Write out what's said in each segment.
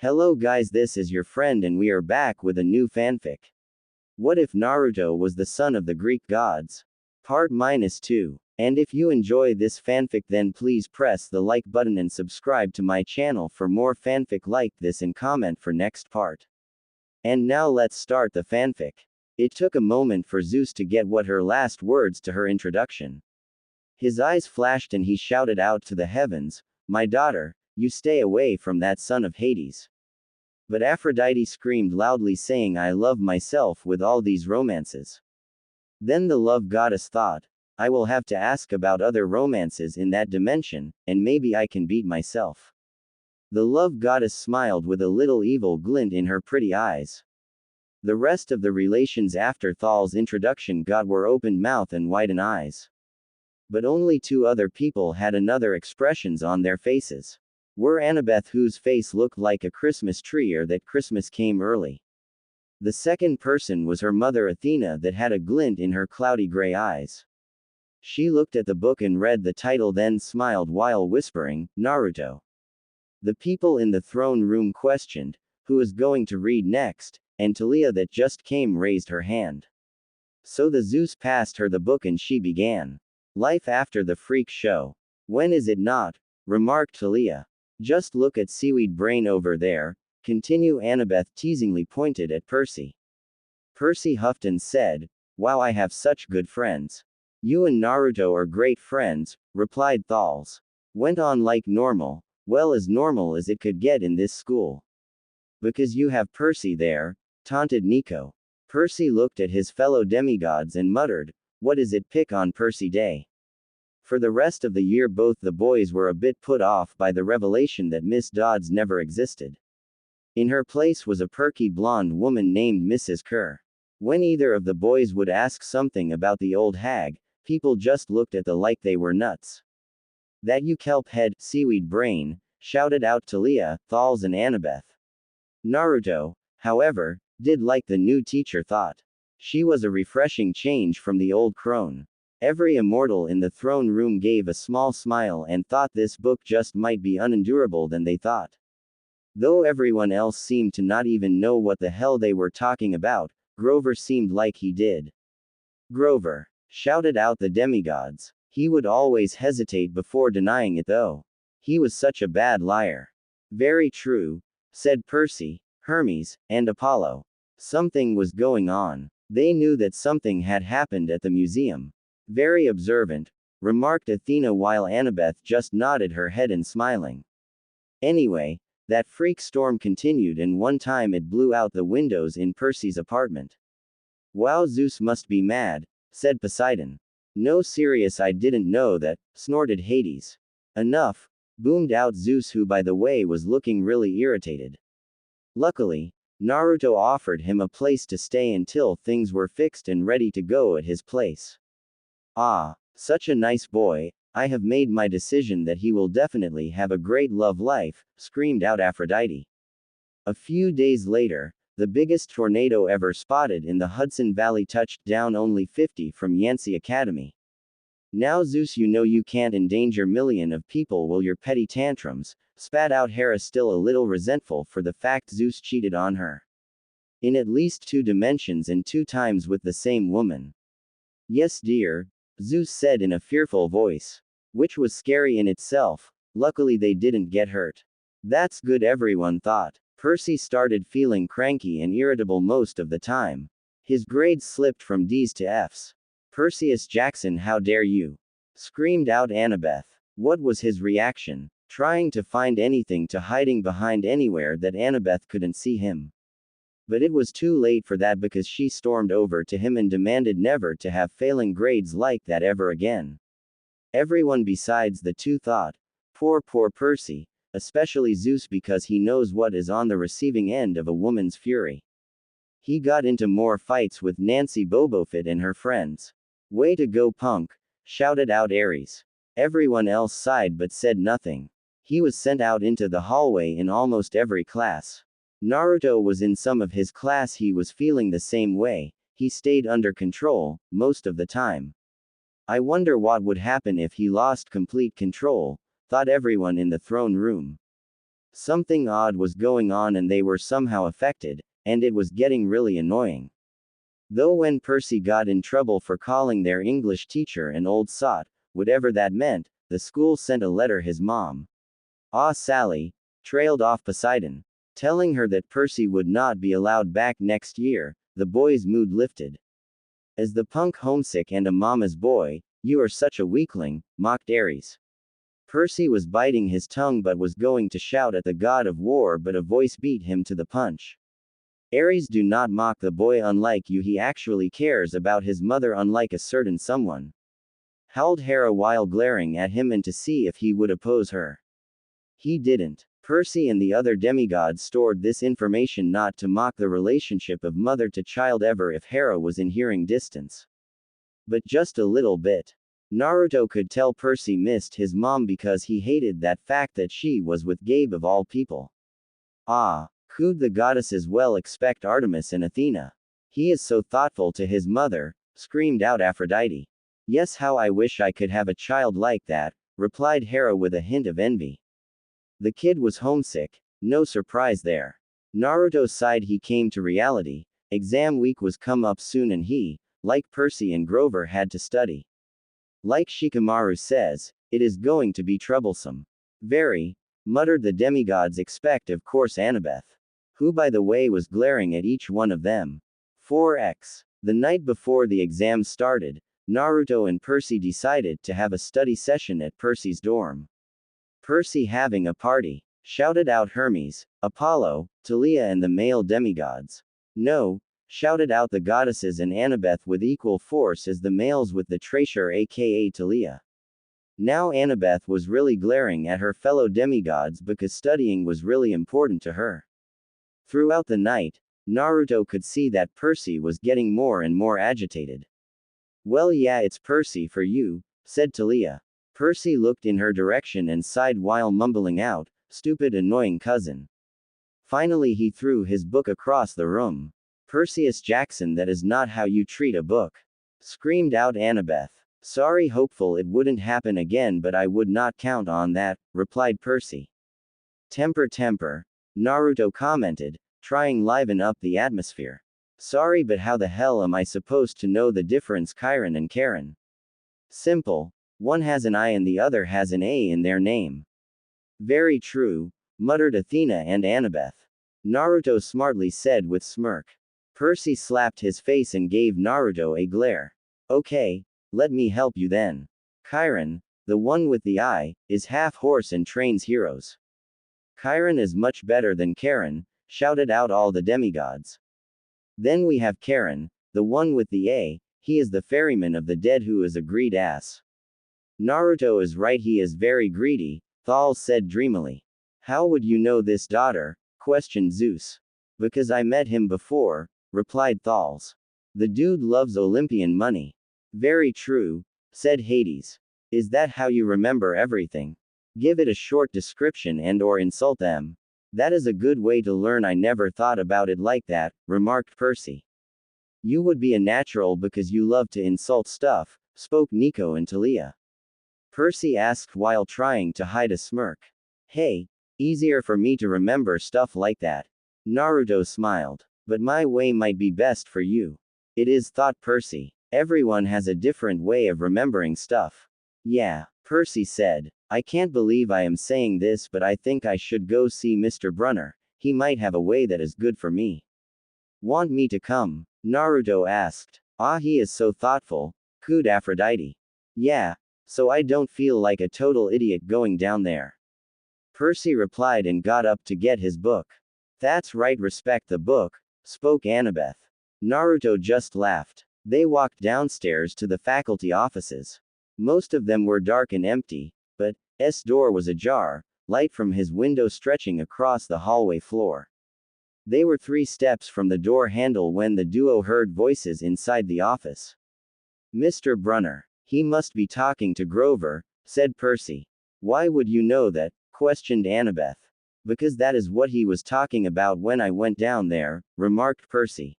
Hello guys, this is your friend and we are back with a new fanfic. What if Naruto was the son of the Greek gods? Part -2. And if you enjoy this fanfic then please press the like button and subscribe to my channel for more fanfic like this and comment for next part. And now let's start the fanfic. It took a moment for Zeus to get what her last words to her introduction. His eyes flashed and he shouted out to the heavens, "My daughter, you stay away from that son of Hades." But Aphrodite screamed loudly saying, "I love myself with all these romances." Then the love goddess thought, "I will have to ask about other romances in that dimension, and maybe I can beat myself." The love goddess smiled with a little evil glint in her pretty eyes. The rest of the relations after Thal's introduction were open mouth and widened eyes. But only two other people had another expressions on their faces. Were Annabeth, whose face looked like a Christmas tree or that Christmas came early. The second person was her mother Athena that had a glint in her cloudy gray eyes. She looked at the book and read the title then smiled while whispering, "Naruto." The people in the throne room questioned, "Who is going to read next?" and Talia that just came raised her hand. So the Zeus passed her the book and she began. "Life after the freak show. When is it not?" remarked Talia. "Just look at Seaweed Brain over there," continue Annabeth teasingly pointed at Percy. Percy huffed and said, "Wow, I have such good friends." "You and Naruto are great friends," replied Thals. Went on like normal, well as normal as it could get in this school. "Because you have Percy there," taunted Nico. Percy looked at his fellow demigods and muttered, "What is it pick on Percy Day?" For the rest of the year both the boys were a bit put off by the revelation that Miss Dodds never existed. In her place was a perky blonde woman named Mrs. Kerr. When either of the boys would ask something about the old hag, people just looked at the like they were nuts. "That you kelp head, Seaweed Brain," shouted out Talia, Thals and Annabeth. Naruto, however, did like the new teacher thought. She was a refreshing change from the old crone. Every immortal in the throne room gave a small smile and thought this book just might be unendurable than they thought. Though everyone else seemed to not even know what the hell they were talking about, Grover seemed like he did. "Grover!" shouted out the demigods. "He would always hesitate before denying it though. He was such a bad liar." "Very true," said Percy, Hermes, and Apollo. Something was going on. They knew that something had happened at the museum. "Very observant," remarked Athena while Annabeth just nodded her head and smiling. Anyway, that freak storm continued and one time it blew out the windows in Percy's apartment. "Wow, Zeus must be mad," said Poseidon. "No, serious, I didn't know that," snorted Hades. "Enough," boomed out Zeus, who by the way was looking really irritated. Luckily, Naruto offered him a place to stay until things were fixed and ready to go at his place. "Ah, such a nice boy, I have made my decision that he will definitely have a great love life," screamed out Aphrodite. A few days later, the biggest tornado ever spotted in the Hudson Valley touched down only 50 from Yancey Academy. "Now Zeus, you know you can't endanger millions of people with your petty tantrums," spat out Hera, still a little resentful for the fact Zeus cheated on her. In at least 2 dimensions and 2 times with the same woman. "Yes dear," Zeus said in a fearful voice. Which was scary in itself. Luckily they didn't get hurt. "That's good," everyone thought. Percy started feeling cranky and irritable most of the time. His grades slipped from D's to F's. "Perseus Jackson, how dare you!" screamed out Annabeth. What was his reaction? Trying to find anything to hiding behind anywhere that Annabeth couldn't see him. But it was too late for that because she stormed over to him and demanded never to have failing grades like that ever again. Everyone besides the two thought, poor Percy, especially Zeus because he knows what is on the receiving end of a woman's fury. He got into more fights with Nancy Bobofit and her friends. "Way to go, punk," shouted out Ares. Everyone else sighed but said nothing. He was sent out into the hallway in almost every class. Naruto was in some of his class. He was feeling the same way. He stayed under control, most of the time. I wonder what would happen if he lost complete control, thought everyone in the throne room. Something odd was going on and they were somehow affected, and it was getting really annoying. Though when Percy got in trouble for calling their English teacher an old sot, whatever that meant, the school sent a letter his mom, Sally, trailed off Poseidon, telling her that Percy would not be allowed back next year. The boy's mood lifted. As the punk homesick and a mama's boy, you are such a weakling, mocked Ares. Percy was biting his tongue but was going to shout at the god of war, but a voice beat him to the punch. Ares, do not mock the boy, unlike you he actually cares about his mother unlike a certain someone. Howled Hera while glaring at him and to see if he would oppose her. He didn't. Percy and the other demigods stored this information not to mock the relationship of mother to child ever if Hera was in hearing distance. But just a little bit. Naruto could tell Percy missed his mom because he hated that fact that she was with Gabe of all people. Could the goddesses well expect Artemis and Athena? He is so thoughtful to his mother, screamed out Aphrodite. Yes, how I wish I could have a child like that, replied Hera with a hint of envy. The kid was homesick, no surprise there. Naruto sighed. He came to reality. Exam week was come up soon and he, like Percy and Grover, had to study. Like Shikamaru says, it is going to be troublesome. Very, muttered the demigods. Expect of course Annabeth, who by the way was glaring at each one of them. 4x. The night before the exam started, Naruto and Percy decided to have a study session at Percy's dorm. Percy having a party, shouted out Hermes, Apollo, Talia and the male demigods. No, shouted out the goddesses and Annabeth with equal force as the males with the treasure aka Talia. Now Annabeth was really glaring at her fellow demigods because studying was really important to her. Throughout the night, Naruto could see that Percy was getting more and more agitated. Well, yeah, it's Percy for you, said Talia. Percy looked in her direction and sighed while mumbling out, stupid annoying cousin. Finally he threw his book across the room. Perseus Jackson, that is not how you treat a book, screamed out Annabeth. Sorry, hopeful it wouldn't happen again, but I would not count on that, replied Percy. Temper, Naruto commented, trying liven up the atmosphere. Sorry, but how the hell am I supposed to know the difference, Chiron and Karen? Simple. One has an I and the other has an A in their name. Very true, muttered Athena and Annabeth. Naruto smartly said with smirk. Percy slapped his face and gave Naruto a glare. Okay, let me help you then. Chiron, the one with the I, is half horse and trains heroes. Chiron is much better than Karen, shouted out all the demigods. Then we have Karen, the one with the A, he is the ferryman of the dead who is a greed ass. Naruto is right, he is very greedy, Thal said dreamily. How would you know this, daughter? Questioned Zeus. Because I met him before, replied Thals. The dude loves Olympian money. Very true, said Hades. Is that how you remember everything? Give it a short description and or insult them. That is a good way to learn. I never thought about it like that, remarked Percy. You would be a natural because you love to insult stuff, spoke Nico and Talia. Percy asked while trying to hide a smirk. Hey, easier for me to remember stuff like that. Naruto smiled. But my way might be best for you. It is, thought Percy. Everyone has a different way of remembering stuff. Yeah, Percy said. I can't believe I am saying this, but I think I should go see Mr. Brunner. He might have a way that is good for me. Want me to come? Naruto asked. He is so thoughtful, cooed Aphrodite. Yeah, so I don't feel like a total idiot going down there. Percy replied and got up to get his book. That's right, respect the book, spoke Annabeth. Naruto just laughed. They walked downstairs to the faculty offices. Most of them were dark and empty, but S door was ajar, light from his window stretching across the hallway floor. They were 3 steps from the door handle when the duo heard voices inside the office. Mr. Brunner. He must be talking to Grover, said Percy. Why would you know that? Questioned Annabeth. Because that is what he was talking about when I went down there, remarked Percy.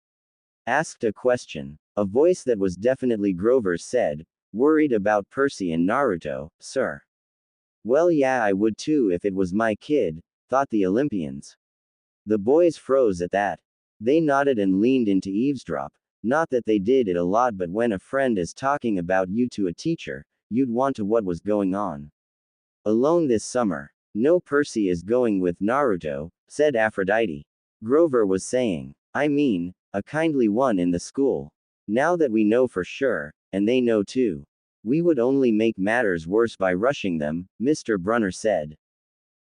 Asked a question. A voice that was definitely Grover's said, worried about Percy and Naruto, sir. Well, yeah, I would too if it was my kid, thought the Olympians. The boys froze at that. They nodded and leaned in to eavesdrop. Not that they did it a lot, but when a friend is talking about you to a teacher, you'd want to what was going on. Alone this summer. No, Percy is going with Naruto, said Aphrodite. Grover was saying. I mean, a kindly one in the school. Now that we know for sure, and they know too. We would only make matters worse by rushing them, Mr. Brunner said.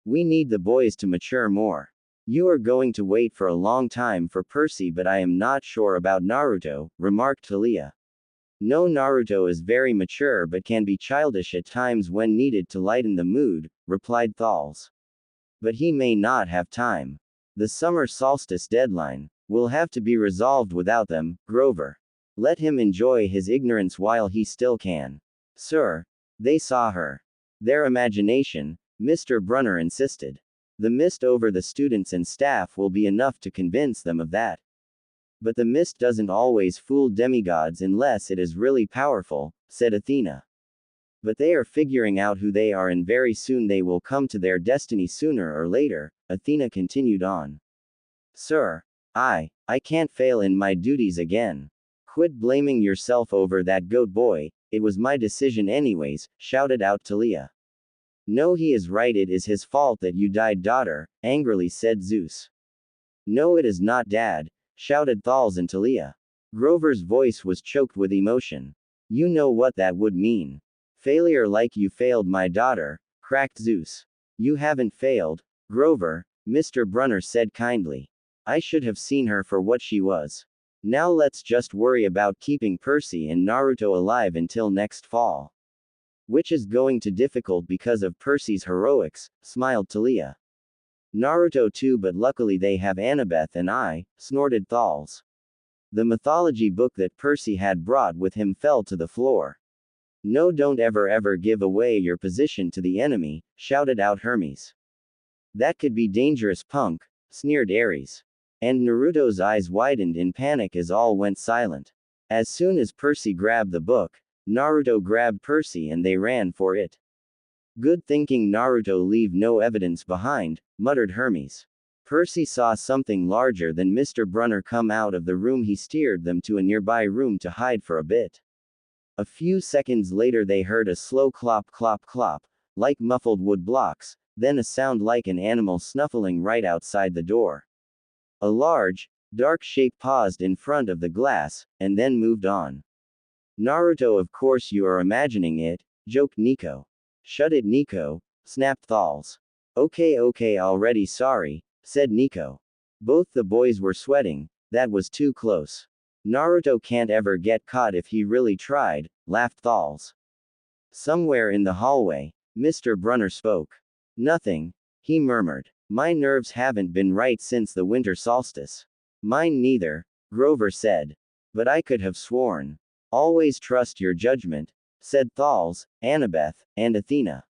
We need the boys to mature more. You are going to wait for a long time for Percy, but I am not sure about Naruto, remarked Talia. No, Naruto is very mature but can be childish at times when needed to lighten the mood, replied Thals. But he may not have time. The summer solstice deadline will have to be resolved without them, Grover. Let him enjoy his ignorance while he still can. Sir, they saw her. Their imagination, Mr. Brunner insisted. The mist over the students and staff will be enough to convince them of that. But the mist doesn't always fool demigods unless it is really powerful, said Athena. But they are figuring out who they are, and very soon they will come to their destiny sooner or later, Athena continued on. Sir, I can't fail in my duties again. Quit blaming yourself over that goat boy, it was my decision anyways, shouted out Talia. No, he is right, it is his fault that you died, daughter, angrily said Zeus. No, it is not, Dad, shouted Thals and Talia. Grover's voice was choked with emotion. You know what that would mean. Failure like you failed my daughter, cracked Zeus. You haven't failed, Grover, Mr. Brunner said kindly. I should have seen her for what she was. Now let's just worry about keeping Percy and Naruto alive until next fall. Which is going to be difficult because of Percy's heroics, smiled Talia. Naruto too, but luckily they have Annabeth and I, snorted Thals. The mythology book that Percy had brought with him fell to the floor. No, don't ever give away your position to the enemy, shouted out Hermes. That could be dangerous, punk, sneered Ares. And Naruto's eyes widened in panic as all went silent. As soon as Percy grabbed the book, Naruto grabbed Percy and they ran for it. Good thinking, Naruto, leave no evidence behind, muttered Hermes. Percy saw something larger than Mr. Brunner come out of the room. He steered them to a nearby room to hide for a bit. A few seconds later they heard a slow clop clop clop, like muffled wood blocks, then a sound like an animal snuffling right outside the door. A large, dark shape paused in front of the glass, and then moved on. Naruto, of course you are imagining it, joked Nico. Shut it, Nico, snapped Thals. Okay, already sorry, said Nico. Both the boys were sweating, that was too close. Naruto can't ever get caught if he really tried, laughed Thals. Somewhere in the hallway, Mr. Brunner spoke. Nothing, he murmured. My nerves haven't been right since the winter solstice. Mine neither, Grover said. But I could have sworn. Always trust your judgment, said Thals, Annabeth, and Athena.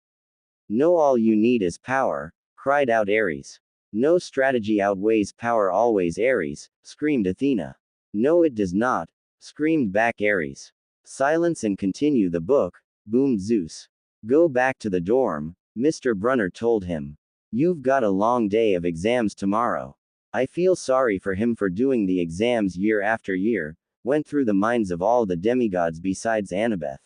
No, all you need is power, cried out Ares. No, strategy outweighs power always, Ares, screamed Athena. No, it does not, screamed back Ares. Silence and continue the book, boomed Zeus. Go back to the dorm, Mr. Brunner told him. You've got a long day of exams tomorrow. I feel sorry for him for doing the exams year after year, went through the minds of all the demigods besides Annabeth.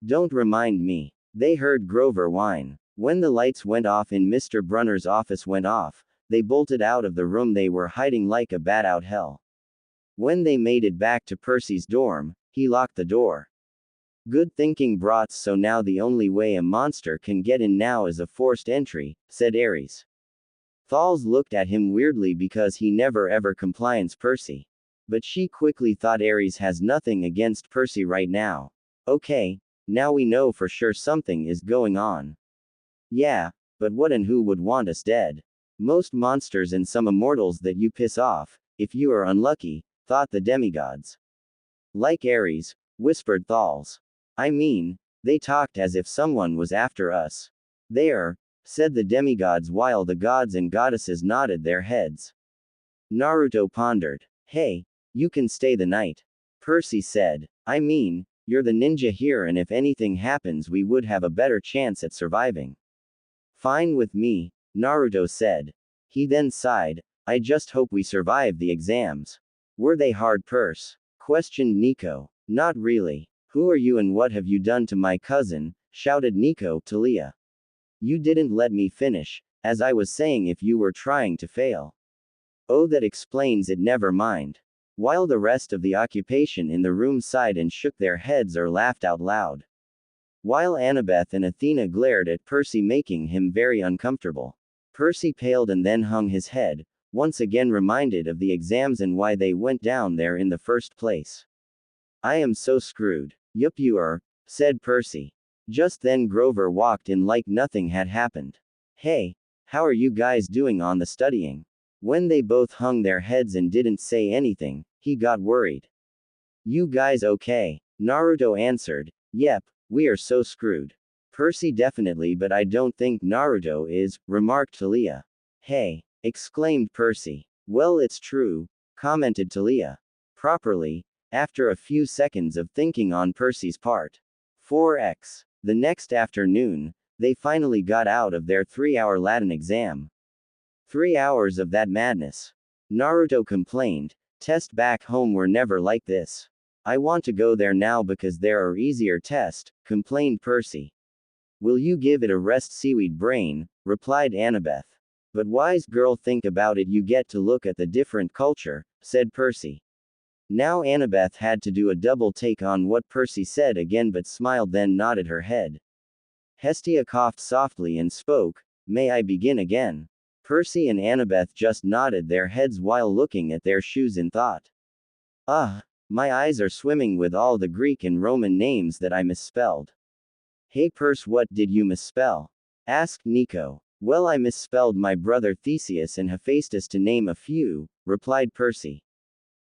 Don't remind me. They heard Grover whine. When the lights went off in Mr. Brunner's office went off, they bolted out of the room they were hiding like a bat out hell. When they made it back to Percy's dorm, he locked the door. Good thinking, brats, so now the only way a monster can get in now is a forced entry, said Ares. Thals looked at him weirdly because he never ever compliance Percy. But she quickly thought Ares has nothing against Percy right now. Okay, now we know for sure something is going on. Yeah, but what and who would want us dead? Most monsters and some immortals that you piss off, if you are unlucky, thought the demigods. Like Ares, whispered Thals. I mean, they talked as if someone was after us. There, said the demigods while the gods and goddesses nodded their heads. Naruto pondered. Hey, you can stay the night. Percy said. I mean, you're the ninja here, and if anything happens we would have a better chance at surviving. Fine with me, Naruto said. He then sighed. I just hope we survive the exams. Were they hard, questioned Nico. Not really. Who are you and what have you done to my cousin? Shouted Nico to Leah. You didn't let me finish, as I was saying if you were trying to fail. Oh, that explains it, never mind. While the rest of the occupation in the room sighed and shook their heads or laughed out loud. While Annabeth and Athena glared at Percy, making him very uncomfortable. Percy paled and then hung his head, once again reminded of the exams and why they went down there in the first place. I am so screwed. Yup, you are, said Percy. Just then Grover walked in like nothing had happened. Hey, how are you guys doing on the studying? When they both hung their heads and didn't say anything, he got worried. You guys okay? Naruto answered. Yep, we are so screwed. Percy definitely, but I don't think Naruto is, remarked Talia. Hey, exclaimed Percy. Well, it's true, commented Talia. Properly, after a few seconds of thinking on Percy's part. 4x. The next afternoon, they finally got out of their 3-hour Latin exam. 3 hours of that madness. Naruto complained. Tests back home were never like this. I want to go there now because there are easier tests, complained Percy. Will you give it a rest, seaweed brain, replied Annabeth. But wise girl, think about it, you get to look at the different culture, said Percy. Now Annabeth had to do a double take on what Percy said again, but smiled, then nodded her head. Hestia coughed softly and spoke. May I begin again? Percy and Annabeth just nodded their heads while looking at their shoes in thought. My eyes are swimming with all the Greek and Roman names that I misspelled. Hey Perce, what did you misspell? Asked Nico. Well, I misspelled my brother Theseus and Hephaestus, to name a few, replied Percy.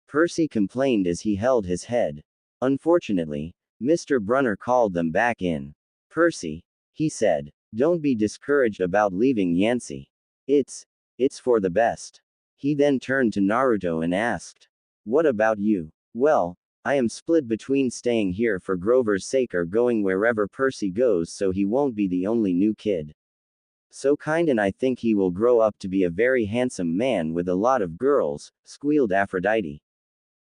Percy complained as he held his head. Unfortunately, Mr. Brunner called them back in. Percy, he said, don't be discouraged about leaving Yancey. It's for the best. He then turned to Naruto and asked, what about you? Well, I am split between staying here for Grover's sake or going wherever Percy goes so he won't be the only new kid. So kind, and I think he will grow up to be a very handsome man with a lot of girls, squealed Aphrodite.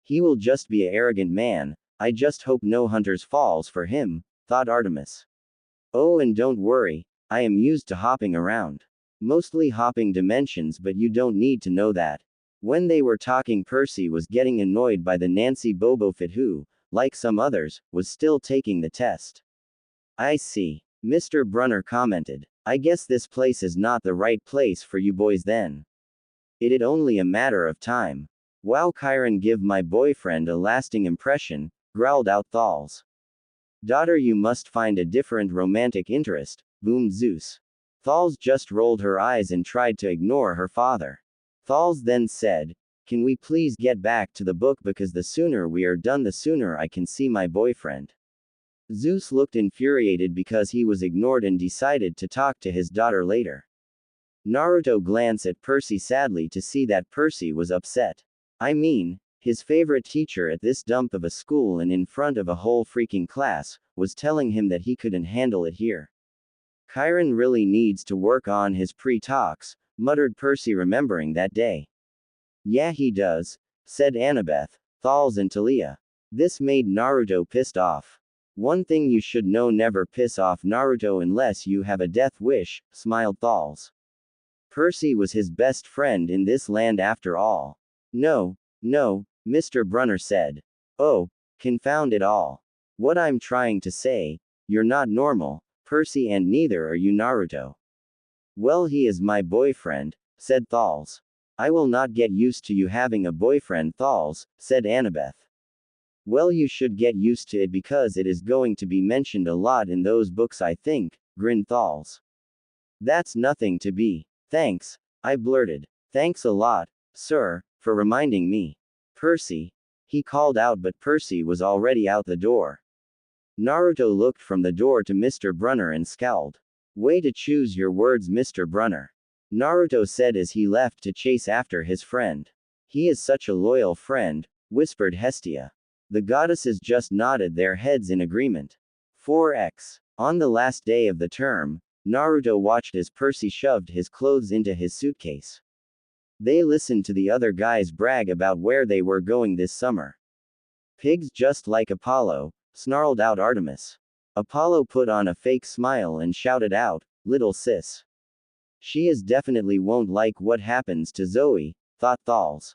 He will just be a arrogant man, I just hope no hunters falls for him, thought Artemis. Oh, and don't worry, I am used to hopping around. Mostly hopping dimensions, but you don't need to know that. When they were talking, Percy was getting annoyed by the Nancy Bobofit who, like some others, was still taking the test. I see, Mr. Brunner commented. I guess this place is not the right place for you boys then. It'd only a matter of time. Wow, Chiron give my boyfriend a lasting impression, growled out Thals. Daughter, you must find a different romantic interest, boomed Zeus. Thals just rolled her eyes and tried to ignore her father. Thals then said, can we please get back to the book, because the sooner we are done the sooner I can see my boyfriend. Zeus looked infuriated because he was ignored and decided to talk to his daughter later. Naruto glanced at Percy sadly to see that Percy was upset. I mean, his favorite teacher at this dump of a school and in front of a whole freaking class, was telling him that he couldn't handle it here. Chiron really needs to work on his pre-talks, muttered Percy, remembering that day. Yeah, he does, said Annabeth, Thals and Talia. This made Naruto pissed off. One thing you should know, never piss off Naruto unless you have a death wish, smiled Thals. Percy was his best friend in this land after all. No, Mr. Brunner said. Oh, confound it all. What I'm trying to say, you're not normal, Percy, and neither are you, Naruto. Well, he is my boyfriend, said Thals. I will not get used to you having a boyfriend, Thals, said Annabeth. Well, you should get used to it because it is going to be mentioned a lot in those books, I think, grinned Thals. That's nothing to be. Thanks, I blurted. Thanks a lot, sir, for reminding me. Percy, he called out, but Percy was already out the door. Naruto looked from the door to Mr. Brunner and scowled. Way to choose your words, Mr. Brunner. Naruto said as he left to chase after his friend. He is such a loyal friend, whispered Hestia. The goddesses just nodded their heads in agreement. 4x. On the last day of the term, Naruto watched as Percy shoved his clothes into his suitcase. They listened to the other guys brag about where they were going this summer. Pigs just like Apollo, snarled out Artemis. Apollo put on a fake smile and shouted out, "Little sis. She is definitely won't like what happens to Zoe," thought Thals.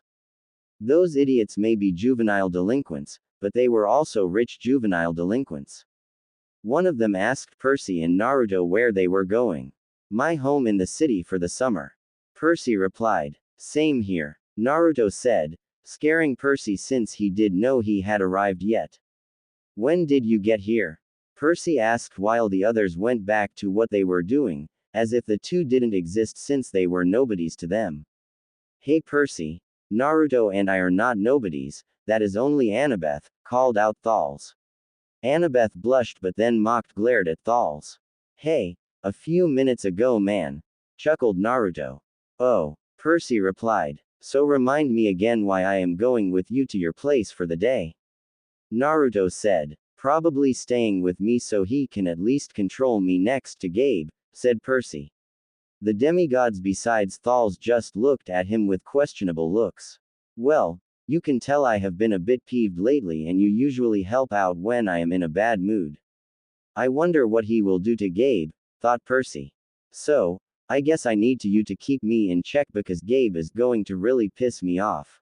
Those idiots may be juvenile delinquents, but they were also rich juvenile delinquents. One of them asked Percy and Naruto where they were going. "My home in the city for the summer." Percy replied. "Same here," Naruto said, scaring Percy since he did know he had arrived yet. "When did you get here?" Percy asked while the others went back to what they were doing, as if the two didn't exist since they were nobodies to them. "Hey Percy, Naruto and I are not nobodies, that is only Annabeth," called out Thals. Annabeth blushed but then glared at Thals. "Hey, a few minutes ago man," chuckled Naruto. "Oh," Percy replied, "so remind me again why I am going with you to your place for the day." Naruto said, "Probably staying with me so he can at least control me next to Gabe," said Percy. The demigods besides Thals just looked at him with questionable looks. "Well, you can tell I have been a bit peeved lately and you usually help out when I am in a bad mood. I wonder what he will do to Gabe," thought Percy. "So, I guess I need you to keep me in check because Gabe is going to really piss me off.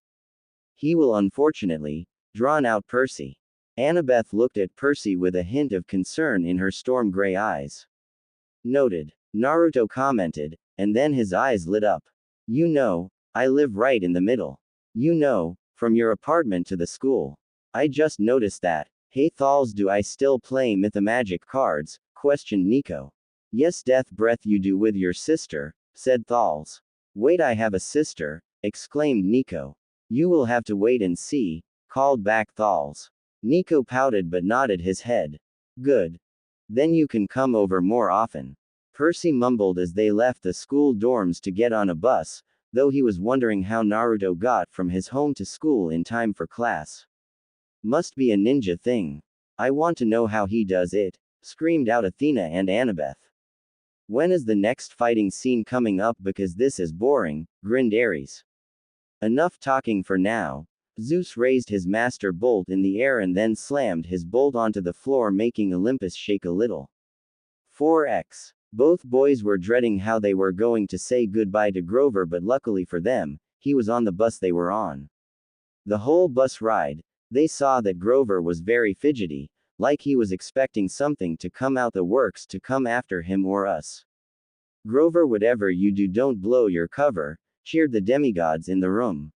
He will unfortunately," drawn out Percy. Annabeth looked at Percy with a hint of concern in her storm gray eyes. "Noted," Naruto commented, and then his eyes lit up. "You know, I live right in the middle. You know, from your apartment to the school. I just noticed that." "Hey Thals, do I still play Mythomagic cards?" questioned Nico. "Yes, Death Breath you do with your sister," said Thals. "Wait, I have a sister," exclaimed Nico. "You will have to wait and see," called back Thals. Nico pouted but nodded his head. "Good. Then you can come over more often," Percy mumbled as they left the school dorms to get on a bus, though he was wondering how Naruto got from his home to school in time for class. "Must be a ninja thing. I want to know how he does it," screamed out Athena and Annabeth. "When is the next fighting scene coming up because this is boring," grinned Ares. "Enough talking for now." Zeus raised his master bolt in the air and then slammed his bolt onto the floor making Olympus shake a little. 4x. Both boys were dreading how they were going to say goodbye to Grover, but luckily for them, he was on the bus they were on. The whole bus ride, they saw that Grover was very fidgety, like he was expecting something to come out the works to come after him or us. "Grover, whatever you do, don't blow your cover," cheered the demigods in the room.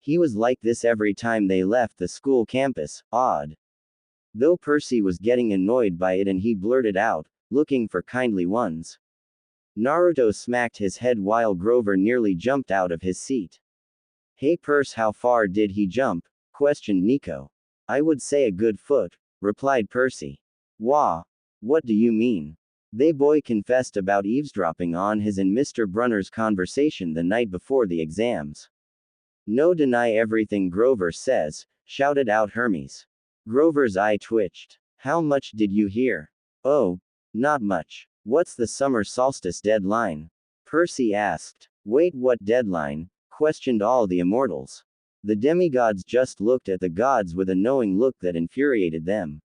He was like this every time they left the school campus, odd. Though Percy was getting annoyed by it and he blurted out, "Looking for kindly ones." Naruto smacked his head while Grover nearly jumped out of his seat. "Hey Percy, how far did he jump?" questioned Nico. "I would say a good foot," replied Percy. "Wah. What do you mean?" They boy confessed about eavesdropping on his and Mr. Brunner's conversation the night before the exams. "No, deny everything Grover says," shouted out Hermes. Grover's eye twitched. "How much did you hear?" "Oh, not much." "What's the summer solstice deadline?" Percy asked. "Wait, what deadline?" questioned all the immortals. The demigods just looked at the gods with a knowing look that infuriated them.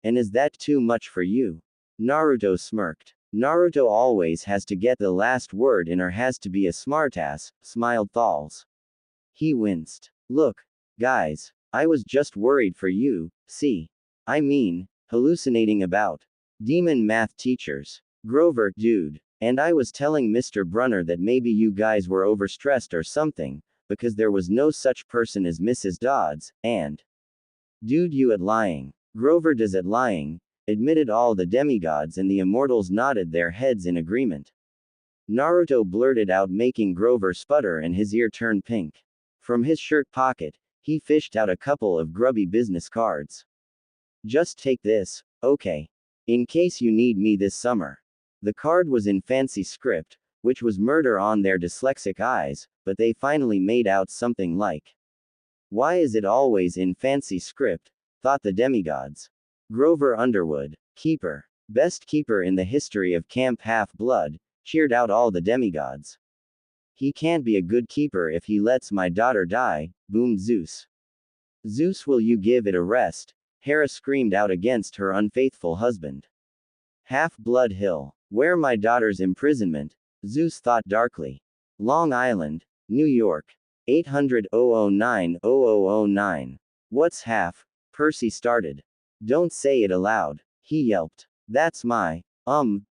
"And is that too much for you?" Naruto smirked. "Naruto always has to get the last word in or has to be a smartass," smiled Thals. He winced. "Look, guys, I was just worried for you, see? I mean, hallucinating about demon math teachers. Grover, dude. And I was telling Mr. Brunner that maybe you guys were overstressed or something, because there was no such person as Mrs. Dodds, and dude, you at lying. Grover does at lying," admitted all the demigods and the immortals nodded their heads in agreement. Naruto blurted out, making Grover sputter and his ear turn pink. From his shirt pocket, he fished out a couple of grubby business cards. "Just take this, okay? In case you need me this summer." The card was in fancy script, which was murder on their dyslexic eyes, but they finally made out something like, "Why is it always in fancy script?" thought the demigods. Grover Underwood, keeper. Best keeper in the history of Camp Half-Blood, cheered out all the demigods. He can't be a good keeper if he lets my daughter die, boomed Zeus. Zeus, will you give it a rest? Hera screamed out against her unfaithful husband. Half-Blood Hill. Where my daughter's imprisonment? Zeus thought darkly. Long Island, New York. 800-009-0009. What's half? Percy started. Don't say it aloud, he yelped. That's my,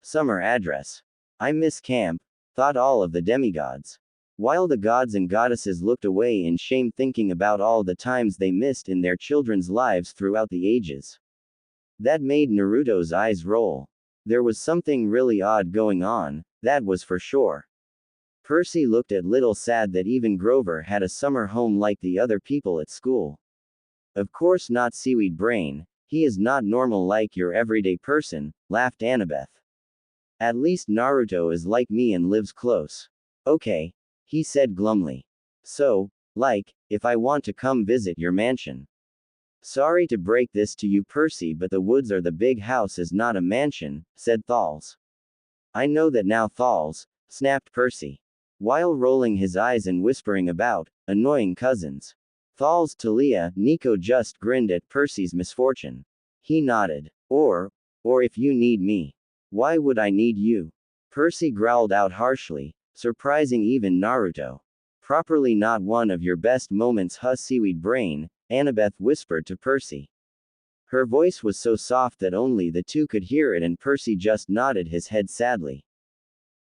summer address. I miss camp, thought all of the demigods. While the gods and goddesses looked away in shame, thinking about all the times they missed in their children's lives throughout the ages. That made Naruto's eyes roll. There was something really odd going on, that was for sure. Percy looked a little sad that even Grover had a summer home like the other people at school. Of course not, Seaweed Brain, he is not normal like your everyday person, laughed Annabeth. At least Naruto is like me and lives close. Okay, he said glumly. So, like, if I want to come visit your mansion. Sorry to break this to you, Percy, but the woods are the big house is not a mansion, said Thalls. I know that now, Thalls, snapped Percy. While rolling his eyes and whispering about annoying cousins. Thalls, Talia, Nico just grinned at Percy's misfortune. He nodded. Or if you need me. Why would I need you? Percy growled out harshly, surprising even Naruto. Properly not one of your best moments, huh, Seaweed Brain, Annabeth whispered to Percy. Her voice was so soft that only the two could hear it, and Percy just nodded his head sadly.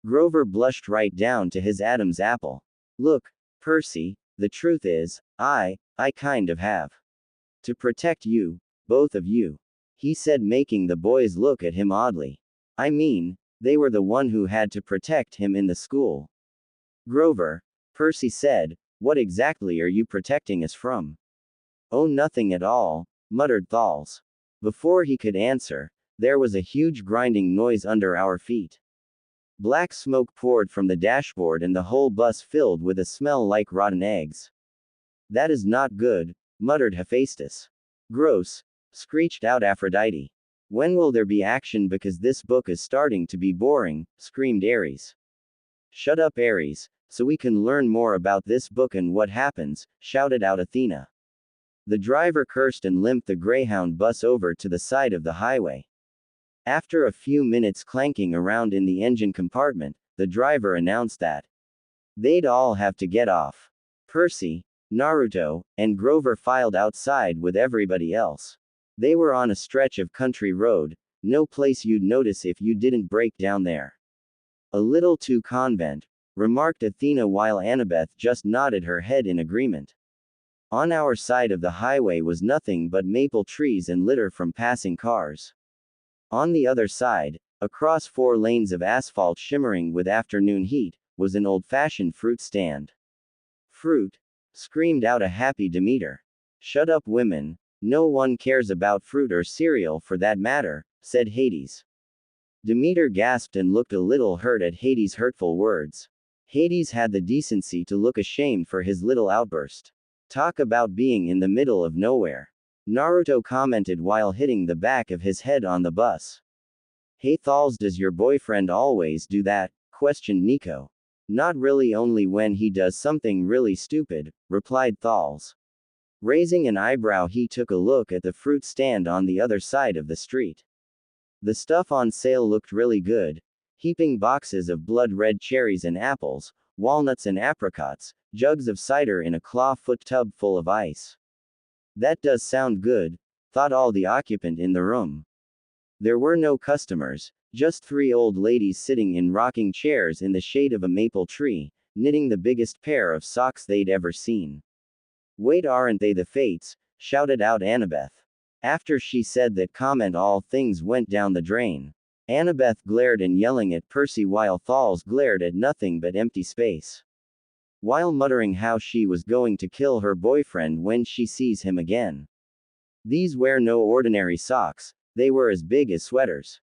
Grover blushed right down to his Adam's apple. Look, Percy, the truth is, I kind of have to protect you, both of you, he said, making the boys look at him oddly. I mean, they were the one who had to protect him in the school. Grover, Percy said, what exactly are you protecting us from? Oh, nothing at all, muttered Thalls. Before he could answer, there was a huge grinding noise under our feet. Black smoke poured from the dashboard and the whole bus filled with a smell like rotten eggs. That is not good, muttered Hephaestus. Gross, screeched out Aphrodite. When will there be action, because this book is starting to be boring, screamed Ares. Shut up, Ares, so we can learn more about this book and what happens, shouted out Athena. The driver cursed and limped the Greyhound bus over to the side of the highway. After a few minutes clanking around in the engine compartment, the driver announced that they'd all have to get off. Percy, Naruto, and Grover filed outside with everybody else. They were on a stretch of country road, no place you'd notice if you didn't break down there. A little too convent, remarked Athena while Annabeth just nodded her head in agreement. On our side of the highway was nothing but maple trees and litter from passing cars. On the other side, across 4 lanes of asphalt shimmering with afternoon heat, was an old-fashioned fruit stand. Fruit? Screamed out a happy Demeter. Shut up, women, no one cares about fruit or cereal for that matter, said Hades. Demeter gasped and looked a little hurt at Hades' hurtful words. Hades had the decency to look ashamed for his little outburst. Talk about being in the middle of nowhere. Naruto commented while hitting the back of his head on the bus. Hey Thalls, does your boyfriend always do that? Questioned Nico. Not really, only when he does something really stupid, replied Thalls. Raising an eyebrow, he took a look at the fruit stand on the other side of the street. The stuff on sale looked really good. Heaping boxes of blood-red cherries and apples, walnuts and apricots, jugs of cider in a claw-foot tub full of ice. That does sound good, thought all the occupant in the room. There were no customers, just 3 old ladies sitting in rocking chairs in the shade of a maple tree, knitting the biggest pair of socks they'd ever seen. Wait, aren't they the Fates? Shouted out Annabeth. After she said that comment, all things went down the drain. Annabeth glared and yelling at Percy while Thalls glared at nothing but empty space. While muttering how she was going to kill her boyfriend when she sees him again. These were no ordinary socks, they were as big as sweaters.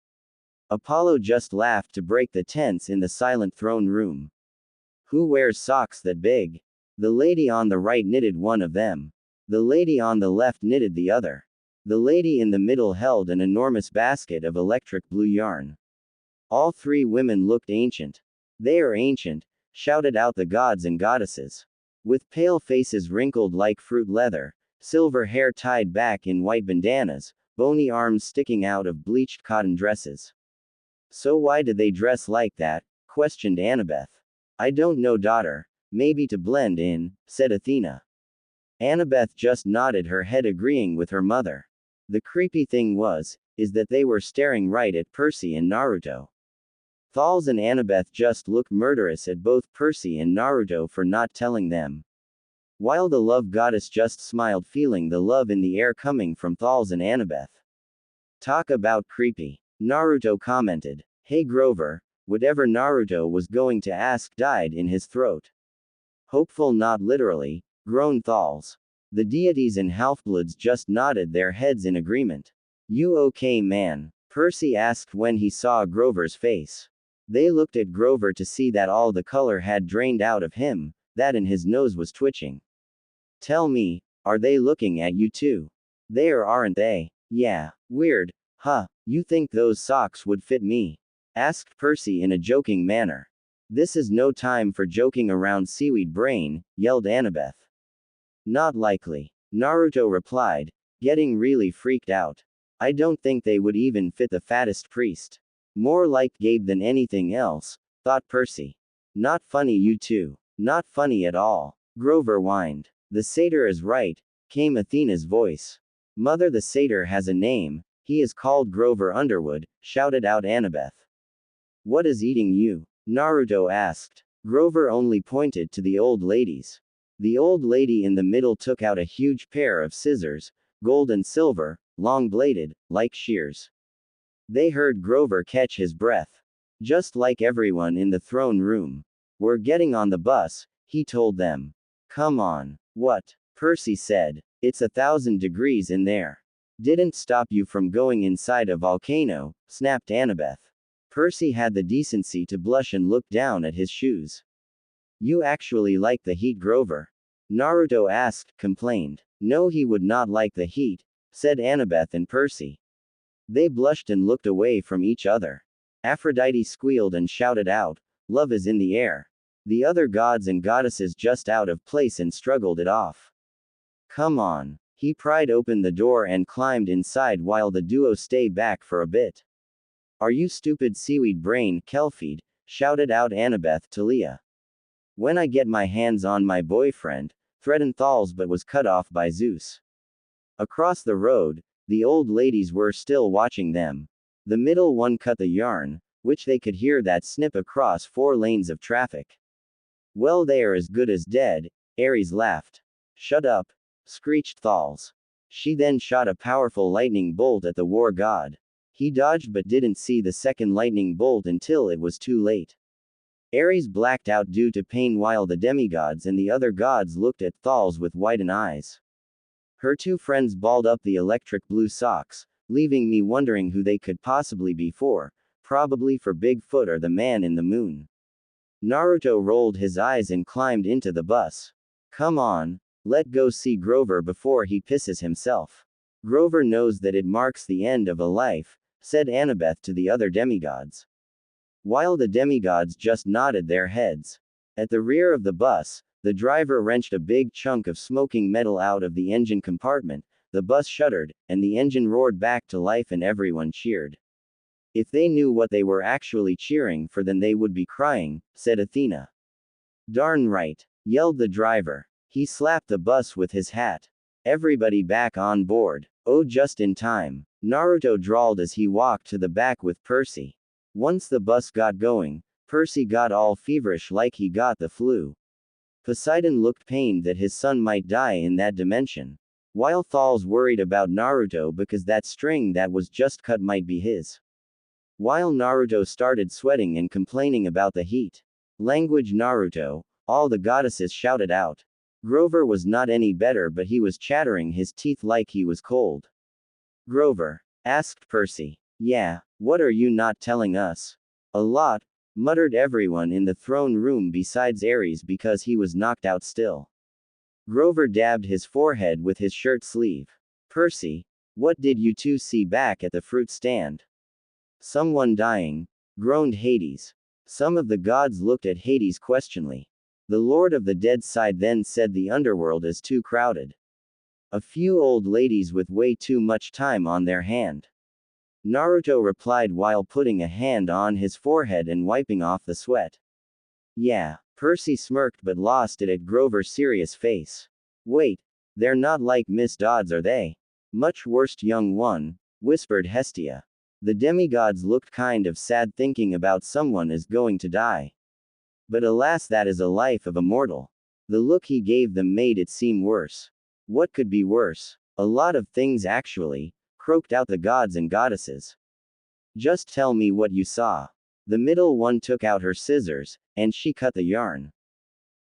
Apollo just laughed to break the tense in the silent throne room. Who wears socks that big? The lady on the right knitted one of them. The lady on the left knitted the other. The lady in the middle held an enormous basket of electric blue yarn. All three women looked ancient. They are ancient, shouted out the gods and goddesses. With pale faces wrinkled like fruit leather, silver hair tied back in white bandanas, bony arms sticking out of bleached cotton dresses. So why do they dress like that? Questioned Annabeth. I don't know, daughter. Maybe to blend in, said Athena. Annabeth just nodded her head, agreeing with her mother. The creepy thing is that they were staring right at Percy and Naruto. Thals and Annabeth just looked murderous at both Percy and Naruto for not telling them. While the love goddess just smiled, feeling the love in the air coming from Thals and Annabeth. Talk about creepy. Naruto commented. Hey Grover, whatever Naruto was going to ask died in his throat. Hopeful not literally, groaned Thals. The deities and half-bloods just nodded their heads in agreement. You okay, man? Percy asked when he saw Grover's face. They looked at Grover to see that all the color had drained out of him, that and his nose was twitching. Tell me, are they looking at you too? They aren't they? Yeah, weird, huh? You think those socks would fit me? Asked Percy in a joking manner. This is no time for joking around, seaweed brain, yelled Annabeth. Not likely. Naruto replied, getting really freaked out. I don't think they would even fit the fattest priest. More like Gabe than anything else, thought Percy. Not funny, you two. Not funny at all. Grover whined. The satyr is right, came Athena's voice. Mother, the satyr has a name, he is called Grover Underwood, shouted out Annabeth. What is eating you? Naruto asked. Grover only pointed to the old ladies. The old lady in the middle took out a huge pair of scissors, gold and silver, long-bladed, like shears. They heard Grover catch his breath. Just like everyone in the throne room. We're getting on the bus, he told them. Come on. What? Percy said. It's 1,000 degrees in there. Didn't stop you from going inside a volcano, snapped Annabeth. Percy had the decency to blush and look down at his shoes. You actually like the heat, Grover? Naruto asked, complained. No, he would not like the heat, said Annabeth and Percy. They blushed and looked away from each other. Aphrodite squealed and shouted out, love is in the air. The other gods and goddesses just out of place and struggled it off. Come on. He pried open the door and climbed inside while the duo stayed back for a bit. Are you stupid, seaweed brain, Kelfid? Shouted out Annabeth to Leah. When I get my hands on my boyfriend, threatened Thals, but was cut off by Zeus. Across the road, the old ladies were still watching them. The middle one cut the yarn, which they could hear that snip across 4 lanes of traffic. Well, they are as good as dead, Ares laughed. Shut up, screeched Thals. She then shot a powerful lightning bolt at the war god. He dodged but didn't see the second lightning bolt until it was too late. Ares blacked out due to pain while the demigods and the other gods looked at Thals with widened eyes. Her two friends balled up the electric blue socks, leaving me wondering who they could possibly be for, probably for Bigfoot or the man in the moon. Naruto rolled his eyes and climbed into the bus. Come on, let go see Grover before he pisses himself. Grover knows that it marks the end of a life, said Annabeth to the other demigods. While the demigods just nodded their heads. At the rear of the bus, the driver wrenched a big chunk of smoking metal out of the engine compartment, the bus shuddered, and the engine roared back to life and everyone cheered. If they knew what they were actually cheering for, then they would be crying, said Athena. Darn right, yelled the driver. He slapped the bus with his hat. Everybody back on board. Oh, just in time, Naruto drawled as he walked to the back with Percy. Once the bus got going, Percy got all feverish like he got the flu. Poseidon looked pained that his son might die in that dimension. While Thals worried about Naruto because that string that was just cut might be his. While Naruto started sweating and complaining about the heat. Language Naruto, all the goddesses shouted out. Grover was not any better, but he was chattering his teeth like he was cold. Grover? Asked Percy. Yeah, what are you not telling us? A lot, muttered everyone in the throne room besides Ares because he was knocked out still. Grover dabbed his forehead with his shirt sleeve. Percy, What did you two see back at the fruit stand? Someone dying, groaned Hades. Some of the gods looked at Hades questioningly. The Lord of the Dead sighed then said the underworld is too crowded. A few old ladies with way too much time on their hand. Naruto replied while putting a hand on his forehead and wiping off the sweat. Yeah, Percy smirked but lost it at Grover's serious face. Wait, they're not like Miss Dodds, are they? Much worse, young one, whispered Hestia. The demigods looked kind of sad thinking about someone is going to die. But alas, that is a life of a mortal. The look he gave them made it seem worse. What could be worse? A lot of things actually, croaked out the gods and goddesses. Just tell me what you saw. The middle one took out her scissors, and she cut the yarn.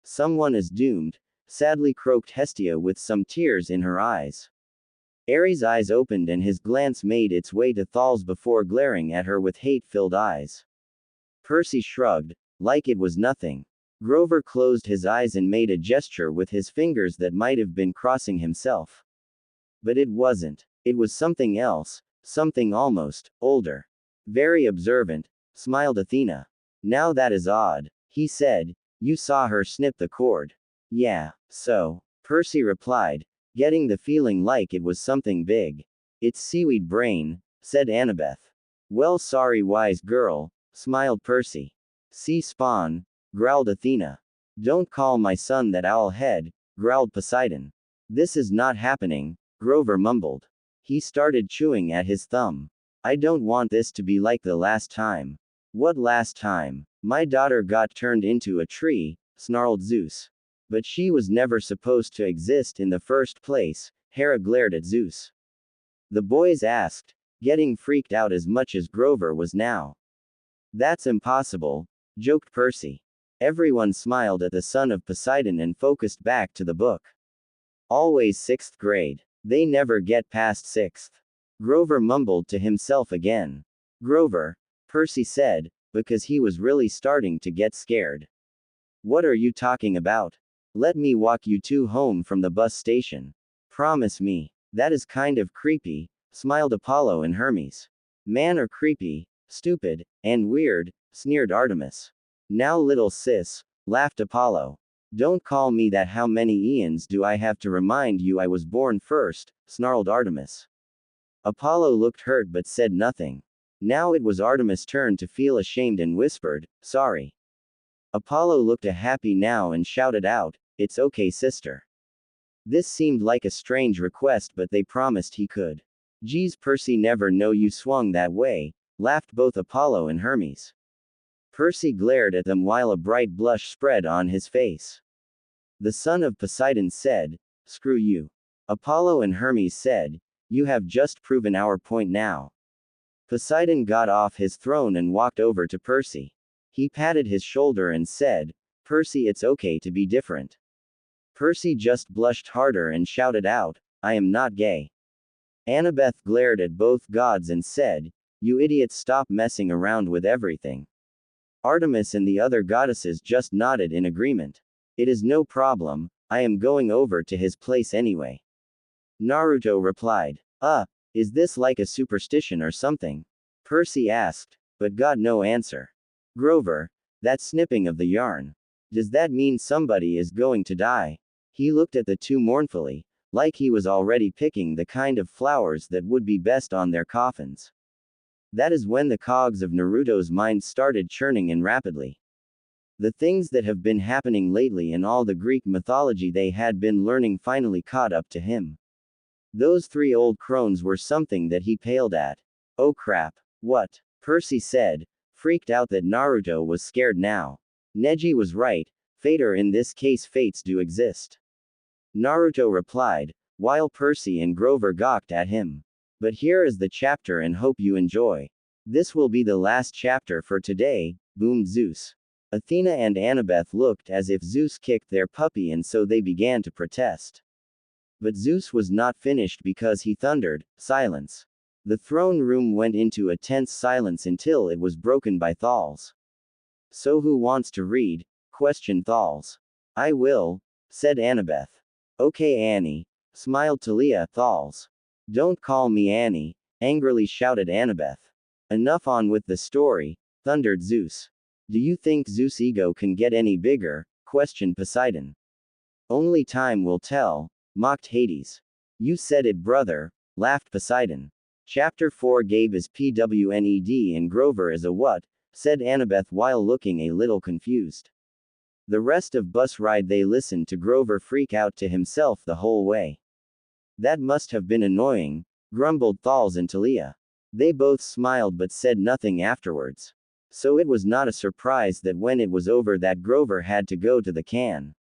Someone is doomed, sadly croaked Hestia with some tears in her eyes. Ares' eyes opened and his glance made its way to Thal's before glaring at her with hate-filled eyes. Percy shrugged, like it was nothing. Grover closed his eyes and made a gesture with his fingers that might have been crossing himself. But it wasn't. It was something else, something almost older. Very observant, smiled Athena. Now that is odd, he said. You saw her snip the cord. Yeah, so, Percy replied, getting the feeling like it was something big. It's seaweed brain, said Annabeth. Well, sorry, wise girl, smiled Percy. Sea spawn, growled Athena. Don't call my son that owl head, growled Poseidon. This is not happening, Grover mumbled. He started chewing at his thumb. I don't want this to be like the last time. What last time? My daughter got turned into a tree, snarled Zeus. But she was never supposed to exist in the first place, Hera glared at Zeus. The boys asked, getting freaked out as much as Grover was now. That's impossible, joked Percy. Everyone smiled at the son of Poseidon and focused back to the book. Always 6th grade. They never get past 6th. Grover mumbled to himself again. Grover, Percy said, because he was really starting to get scared. What are you talking about? Let me walk you two home from the bus station. Promise me. That is kind of creepy, smiled Apollo and Hermes. Man are creepy, stupid, and weird, sneered Artemis. Now little sis, laughed Apollo. Don't call me that. How many eons do I have to remind you I was born first, snarled Artemis. Apollo looked hurt but said nothing. Now it was Artemis' turn to feel ashamed and whispered, sorry. Apollo looked happy now and shouted out, it's okay, sister. This seemed like a strange request, but they promised he could. Geez, Percy, never know you swung that way, laughed both Apollo and Hermes. Percy glared at them while a bright blush spread on his face. The son of Poseidon said, screw you. Apollo and Hermes said, you have just proven our point now. Poseidon got off his throne and walked over to Percy. He patted his shoulder and said, Percy, it's okay to be different. Percy just blushed harder and shouted out, I am not gay. Annabeth glared at both gods and said, you idiots, stop messing around with everything. Artemis and the other goddesses just nodded in agreement. It is no problem, I am going over to his place anyway. Naruto replied, is this like a superstition or something? Percy asked, but got no answer. Grover, that snipping of the yarn. Does that mean somebody is going to die? He looked at the two mournfully, like he was already picking the kind of flowers that would be best on their coffins. That is when the cogs of Naruto's mind started churning in rapidly. The things that have been happening lately in all the Greek mythology they had been learning finally caught up to him. Those 3 old crones were something that he paled at. Oh crap. What? Percy said, freaked out that Naruto was scared now. Neji was right, fate, or in this case fates do exist. Naruto replied, while Percy and Grover gawked at him. But here is the chapter and hope you enjoy. This will be the last chapter for today, boomed Zeus. Athena and Annabeth looked as if Zeus kicked their puppy and so they began to protest. But Zeus was not finished because he thundered, silence. The throne room went into a tense silence until it was broken by Thals. So who wants to read? Questioned Thals. I will, said Annabeth. Okay Annie, smiled Talia. Thals. Don't call me Annie, angrily shouted Annabeth. Enough on with the story, thundered Zeus. Do you think Zeus' ego can get any bigger? Questioned Poseidon. Only time will tell, mocked Hades. You said it, brother, laughed Poseidon. Chapter 4 Gabe is PWNED and Grover is a what? Said Annabeth while looking a little confused. The rest of bus ride they listened to Grover freak out to himself the whole way. That must have been annoying, grumbled Thals and Talia. They both smiled but said nothing afterwards. So it was not a surprise that when it was over that Grover had to go to the can.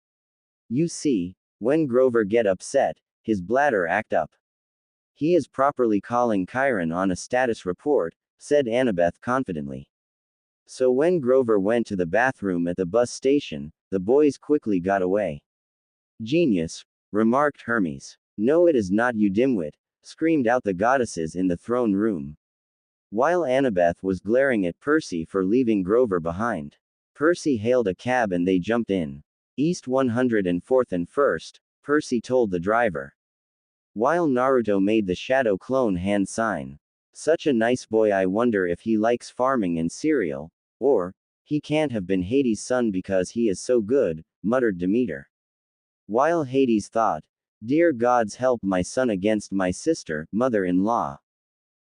You see, when Grover get upset, his bladder act up. He is properly calling Chiron on a status report, said Annabeth confidently. So when Grover went to the bathroom at the bus station, the boys quickly got away. Genius, remarked Hermes. No, it is not, you dimwit, screamed out the goddesses in the throne room. While Annabeth was glaring at Percy for leaving Grover behind. Percy hailed a cab and they jumped in. East 104th and 1st, Percy told the driver. While Naruto made the shadow clone hand sign. Such a nice boy, I wonder if he likes farming and cereal. Or, he can't have been Hades' son because he is so good, muttered Demeter. While Hades thought, dear gods help my son against my sister, mother-in-law.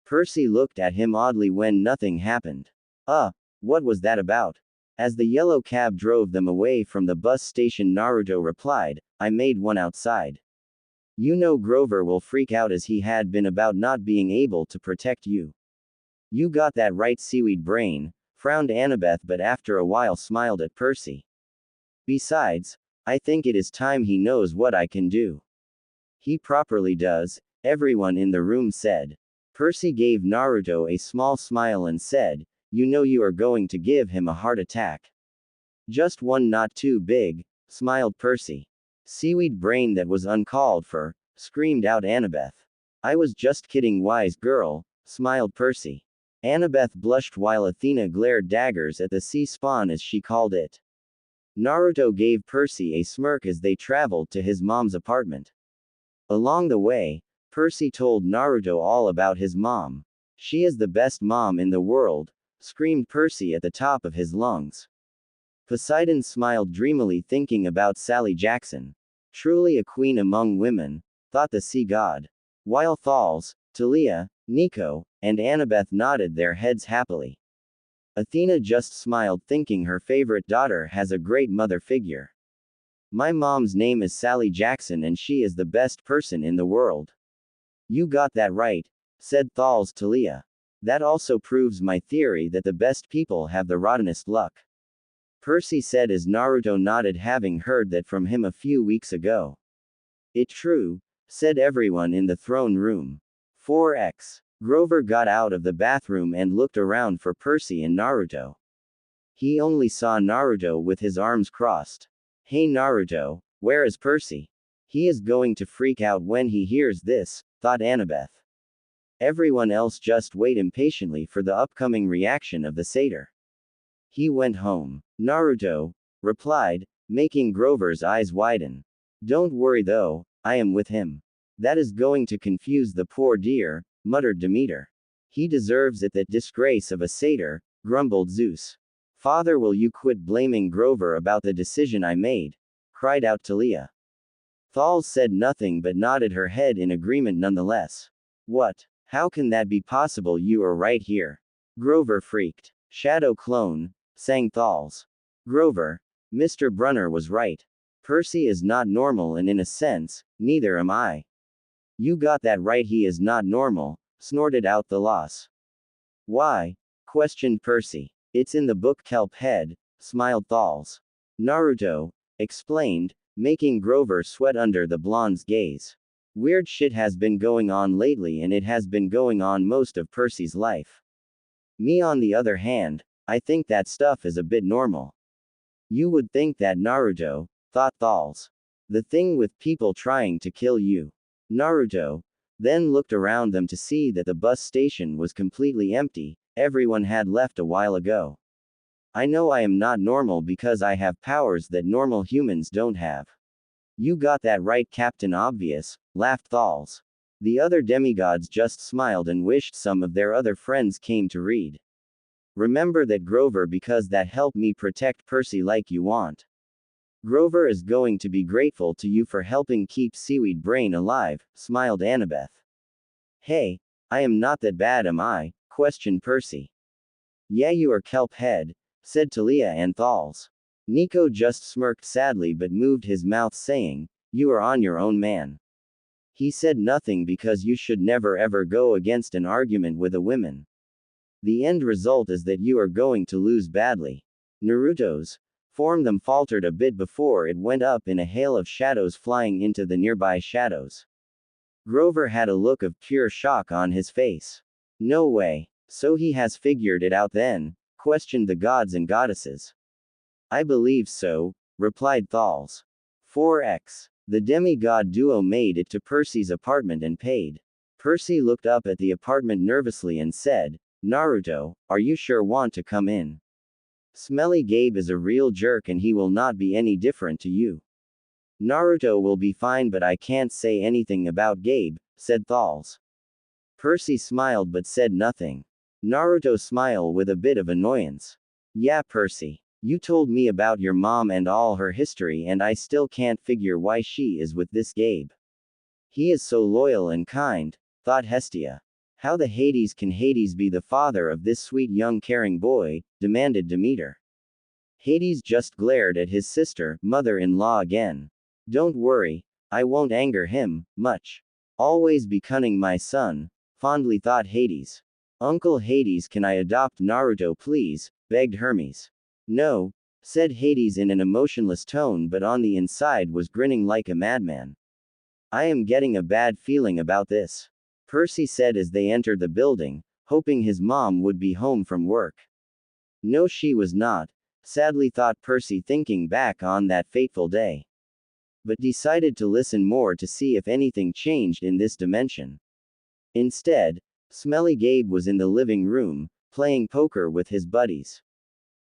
Percy looked at him oddly when nothing happened. What was that about? As the yellow cab drove them away from the bus station, Naruto replied, I made one outside. You know Grover will freak out as he had been about not being able to protect you. You got that right, seaweed brain, frowned Annabeth but after a while smiled at Percy. Besides, I think it is time he knows what I can do. He properly does, everyone in the room said. Percy gave Naruto a small smile and said, you know you are going to give him a heart attack. Just one, not too big, smiled Percy. Seaweed brain, that was uncalled for, screamed out Annabeth. I was just kidding, wise girl, smiled Percy. Annabeth blushed while Athena glared daggers at the sea spawn as she called it. Naruto gave Percy a smirk as they traveled to his mom's apartment. Along the way, Percy told Naruto all about his mom. She is the best mom in the world, screamed Percy at the top of his lungs. Poseidon smiled dreamily thinking about Sally Jackson. Truly a queen among women, thought the sea god. While Thals, Talia, Nico, and Annabeth nodded their heads happily. Athena just smiled thinking her favorite daughter has a great mother figure. My mom's name is Sally Jackson and she is the best person in the world. You got that right, said Thals to Leah. That also proves my theory that the best people have the rottenest luck. Percy said as Naruto nodded, having heard that from him a few weeks ago. It true, said everyone in the throne room. 4x. Grover got out of the bathroom and looked around for Percy and Naruto. He only saw Naruto with his arms crossed. Hey Naruto, where is Percy? He is going to freak out when he hears this, thought Annabeth. Everyone else just wait impatiently for the upcoming reaction of the satyr. He went home. Naruto replied, making Grover's eyes widen. Don't worry though, I am with him. That is going to confuse the poor dear, muttered Demeter. He deserves it, that disgrace of a satyr, grumbled Zeus. Father, will you quit blaming Grover about the decision I made? Cried out Talia. Thals said nothing but nodded her head in agreement nonetheless. What? How can that be possible? You are right here. Grover freaked. Shadow clone, sang Thals. Grover, Mr. Brunner was right. Percy is not normal, and in a sense, neither am I. You got that right, he is not normal, snorted out the loss. Why? Questioned Percy. It's in the book, Kelp head, smiled Thals. Naruto explained, making Grover sweat under the blonde's gaze. Weird shit has been going on lately, and it has been going on most of Percy's life. Me on the other hand, I think that stuff is a bit normal. You would think that, Naruto, thought Thals. The thing with people trying to kill you. Naruto then looked around them to see that the bus station was completely empty, everyone had left a while ago. I know I am not normal because I have powers that normal humans don't have. You got that right, Captain Obvious, laughed Thals. The other demigods just smiled and wished some of their other friends came to read. Remember that Grover, because that helped me protect Percy like you want. Grover is going to be grateful to you for helping keep Seaweed Brain alive, smiled Annabeth. Hey, I am not that bad, am I? Questioned Percy. Yeah, you are kelp head, said Talia and Thals. Nico just smirked sadly but moved his mouth saying, you are on your own, man. He said nothing because you should never ever go against an argument with a woman. The end result is that you are going to lose badly. Naruto's form them faltered a bit before it went up in a hail of shadows flying into the nearby shadows. Grover had a look of pure shock on his face. No way. So he has figured it out then? Questioned the gods and goddesses. I believe so, replied Thals. 4x. The demigod duo made it to Percy's apartment and paid. Percy looked up at the apartment nervously and said, Naruto, are you sure want to come in? Smelly Gabe is a real jerk and he will not be any different to you. Naruto will be fine but I can't say anything about Gabe, said Thals. Percy smiled but said nothing. Naruto smiled with a bit of annoyance. Yeah, Percy. You told me about your mom and all her history and I still can't figure why she is with this Gabe. He is so loyal and kind, thought Hestia. How the Hades can Hades be the father of this sweet young caring boy, demanded Demeter. Hades just glared at his sister, mother-in-law again. Don't worry, I won't anger him, much. Always be cunning my son, fondly thought Hades. Uncle Hades, can I adopt Naruto please, begged Hermes. No, said Hades in an emotionless tone but on the inside was grinning like a madman. I am getting a bad feeling about this, Percy said as they entered the building, hoping his mom would be home from work. No, she was not, sadly thought Percy thinking back on that fateful day. But decided to listen more to see if anything changed in this dimension. Instead, Smelly Gabe was in the living room, playing poker with his buddies.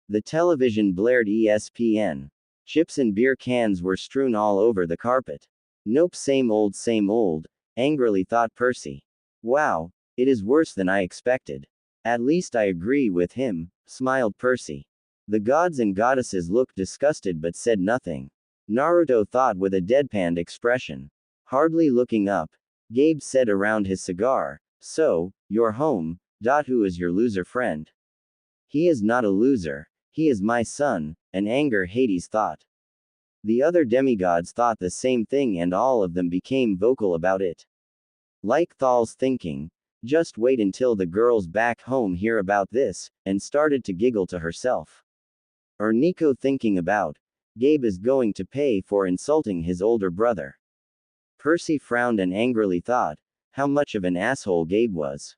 The television blared ESPN. Chips and beer cans were strewn all over the carpet. Nope, same old, angrily thought Percy. Wow, it is worse than I expected. At least I agree with him, smiled Percy. The gods and goddesses looked disgusted but said nothing. Naruto thought with a deadpanned expression. Hardly looking up, Gabe said around his cigar, so, you're home, who is your loser friend? He is not a loser, he is my son, an anger Hades thought. The other demigods thought the same thing and all of them became vocal about it. Like Thal's thinking, just wait until the girls back home hear about this, and started to giggle to herself. Or Nico thinking about, Gabe is going to pay for insulting his older brother. Percy frowned and angrily thought, how much of an asshole Gabe was.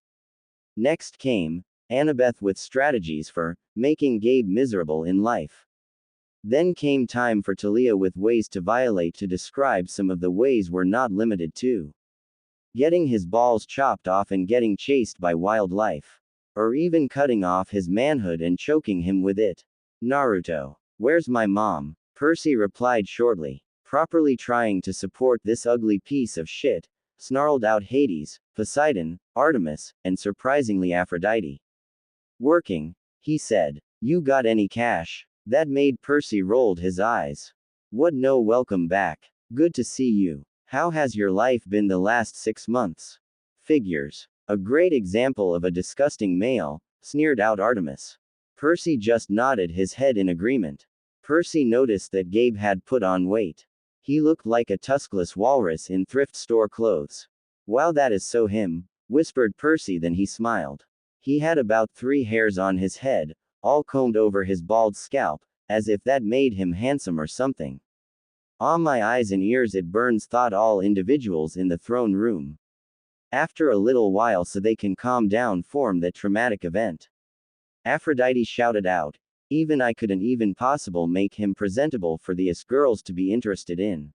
Next came, Annabeth with strategies for making Gabe miserable in life. Then came time for Talia with ways to violate to describe some of the ways we're not limited to. Getting his balls chopped off and getting chased by wildlife. Or even cutting off his manhood and choking him with it. Naruto. Where's my mom? Percy replied shortly. Properly trying to support this ugly piece of shit, snarled out Hades, Poseidon, Artemis, and surprisingly Aphrodite. Working, he said. You got any cash? That made Percy rolled his eyes. What, no, welcome back. Good to see you. How has your life been the last 6 months? Figures. A great example of a disgusting male, sneered out Artemis. Percy just nodded his head in agreement. Percy noticed that Gabe had put on weight. He looked like a tuskless walrus in thrift store clothes. Wow, that is so him, whispered Percy, then he smiled. He had about 3 hairs on his head, all combed over his bald scalp, as if that made him handsome or something. Ah, my eyes and ears, it burns, thought all individuals in the throne room. After a little while, so they can calm down from that traumatic event. Aphrodite shouted out, even I couldn't even possible make him presentable for the girls to be interested in.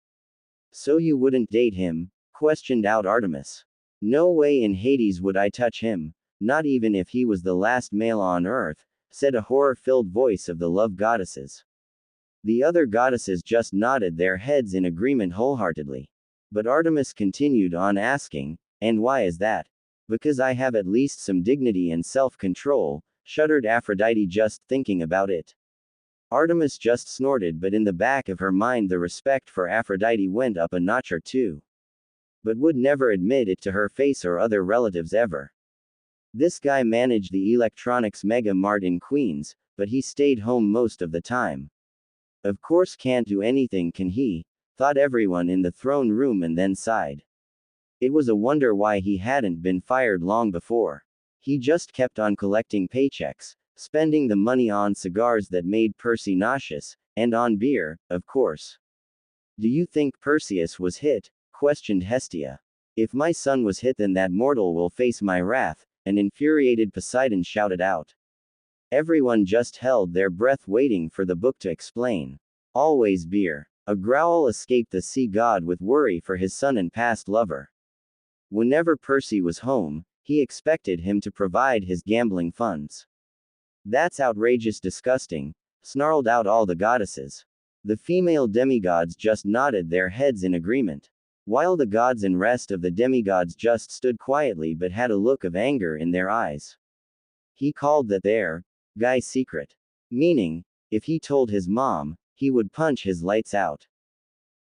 So you wouldn't date him? Questioned out Artemis. No way in Hades would I touch him, not even if he was the last male on earth, said a horror-filled voice of the love goddesses. The other goddesses just nodded their heads in agreement wholeheartedly. But Artemis continued on asking, And why is that? Because I have at least some dignity and self-control, shuddered Aphrodite just thinking about it. Artemis just snorted, but in the back of her mind the respect for Aphrodite went up a notch or two. But would never admit it to her face or other relatives ever. This guy managed the electronics mega mart in Queens, but he stayed home most of the time. Of course can't do anything, can he? Thought everyone in the throne room, and then sighed. It was a wonder why he hadn't been fired long before. He just kept on collecting paychecks, spending the money on cigars that made Percy nauseous, and on beer, of course. Do you think Perseus was hit? Questioned Hestia. If my son was hit, then that mortal will face my wrath, an infuriated Poseidon shouted out. Everyone just held their breath waiting for the book to explain. Always beer. A growl escaped the sea god with worry for his son and past lover. Whenever Percy was home, he expected him to provide his gambling funds. That's outrageous, disgusting, snarled out all the goddesses. The female demigods just nodded their heads in agreement, while the gods and rest of the demigods just stood quietly but had a look of anger in their eyes. He called that their guy secret. Meaning, if he told his mom, he would punch his lights out.